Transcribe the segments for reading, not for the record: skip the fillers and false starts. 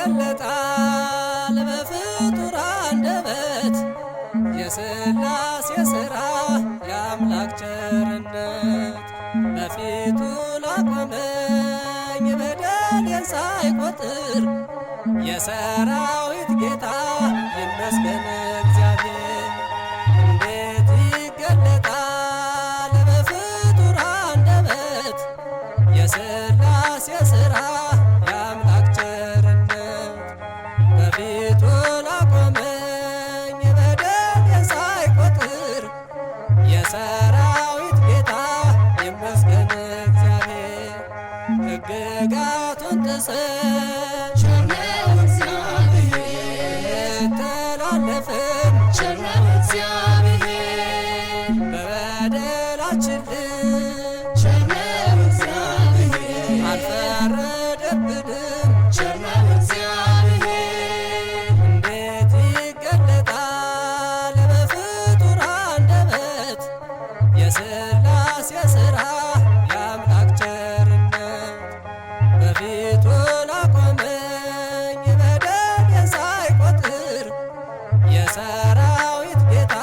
ይገለጣል በፍጡር አንደበት የሥላሴ ሥራ የአምላክ ቸርነት። በፊቱ ላቆመኝ በደሌን ሳይቆጥር የሰራዊት ጌታ ይመስገን እግዚአብሔር። እንዴት ይገለጣል በፍጡር አንደበት የሥላሴ ሥራ የአምላክ ቸርነት። በፊቱ ላቆመኝ በደሌን ሳይቆጥር የሰራዊት ጌታ ይመስገን እግዚአብሔር። ሕግጋቱን ጥሰን ተላለፍን ቸርነው እግዚአብሔር በበደላችን ቸርነው እግዚአብሔር አልፈረደብንም ቸርነው እግዚአብሔር እንዴት ይገለጣል በፍጡር አንደበት የሥላሴ ሥራ የአምላክ ቸርነት። በፊቱ ላቆመኝ በደሌን ሳይቆጥር የሰራዊት ጌታ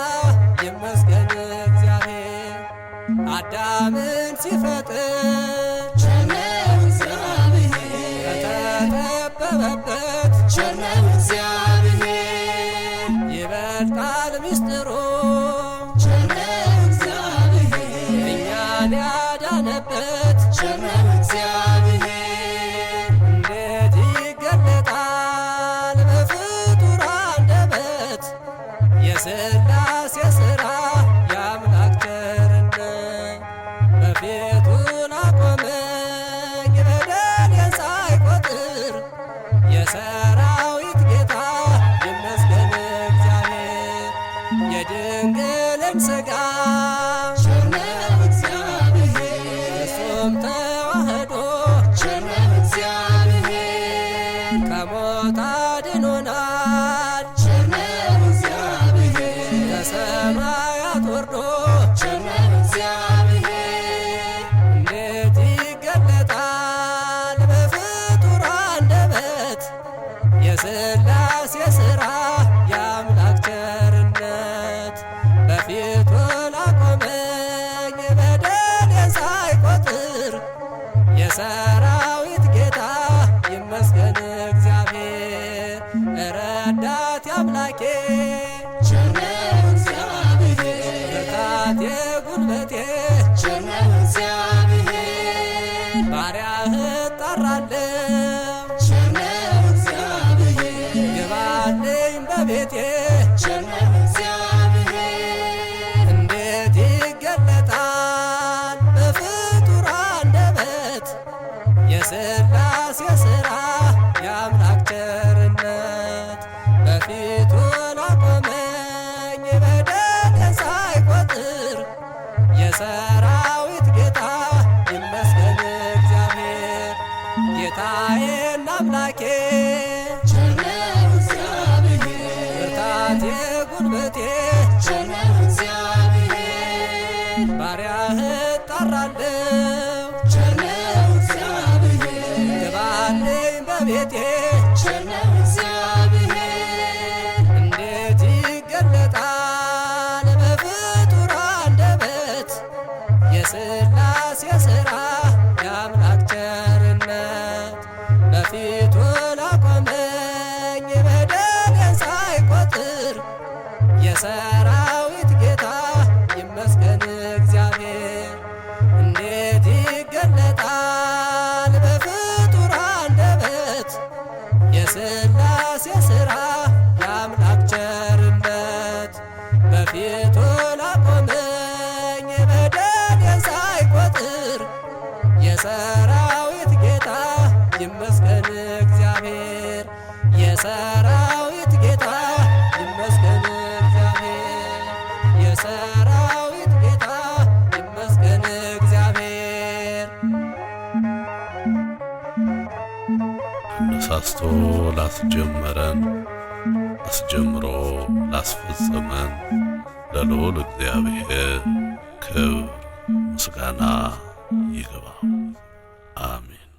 ይመስገን እግዚአብሔር። አዳምን ሲፈጥር ቸርነው እግዚአብሔር ከተጠበበበት ቸርነው እግዚአብሔር ይበልጣል ምስጢሩ ቸርነው እግዚአብሔር እኛን ያዳነበት ቸርነው እግዚአብሔር እንዴት ይገለጣል በፍጡር አንደበት የሥላሴ ሥራ የአምላክ ቸርነት። በፊቱ ላቆመኝ በደሌን ሳይቆጥር የሰራዊት ጌታ ይመስገን እግዚአብሔር። የድንግልን ሥጋ ቸርነው እግዚአብሔር እሱም ተዋህዶ ቸርነው እግዚአብሔር ከሞት አድኖናል ቸርነው እግዚአብሔር ከሰማያት ወርዶ ቸርነው እግዚአብሔር እንዴት ይገለጣል በፍጡር አንደበት የሥላሴ ሥራ የአምላክ ቸርነት። በፊቱ ላቆመኝ በደሌን ሳይቆጥር የሰራዊት ጌታ ይመስገን እግዚአብሔር። ረዳቴ አምላኬ ቸርነው እግዚአብሔር ብርታቴ ጉልበቴ ቸርነው እግዚአብሔር ባሪያህ እጠራለሁ ቸርነው እግዚአብሔር ግባልኝ በቤቴ ቸርነው እግዚአብሔር እንዴት ይገለጣል በፍጡር አንደበት የሥላሴ ሥራ የአምላክ ቸርነት። በፊቱ ላቆመኝ በደሌን ሳይቆጥር የሰራዊት ጌታ ይመስገን እግዚአብሔር። ጌታዬና አምላኬ ቸርነው እግዚአብሔር ብርታቴ ጉልበቴ ቸርነው እግዚአብሔር ባሪያህ እጠራለሁ ቸርነው እግዚአብሔር ግባልኝ በቤቴ ቸርነው እግዚአብሔር እንዴት ይገለጣል በፍጡር አንደበት የሥላሴ ሥራ የአምላክ ቸርነት። በፊቱ ላቆመኝ በደሌን ሳይቆጥር የሰራዊት ጌታ ይመስገን እግዚአብሔር። እንዴት ይገለጣል በፍጡር አንደበት የሥላሴ ሥራ የአምላክ ቸርነት። በፊቱ ላቆመኝ በደሌን ሳይቆጥር የሰራዊት ጌታ ይመስገን እግዚአብሔር። የሰራዊት ጌታ ይመስገን እግዚአብሔር። የሰራዊት ጌታ ይመስገን እግዚአብሔር። አነሳስቶ ላስጀመረን አስጀምሮ ላስፈጸመን ለልዑል እግዚአብሔር ክብር ምስጋና ይግባው። አሜን።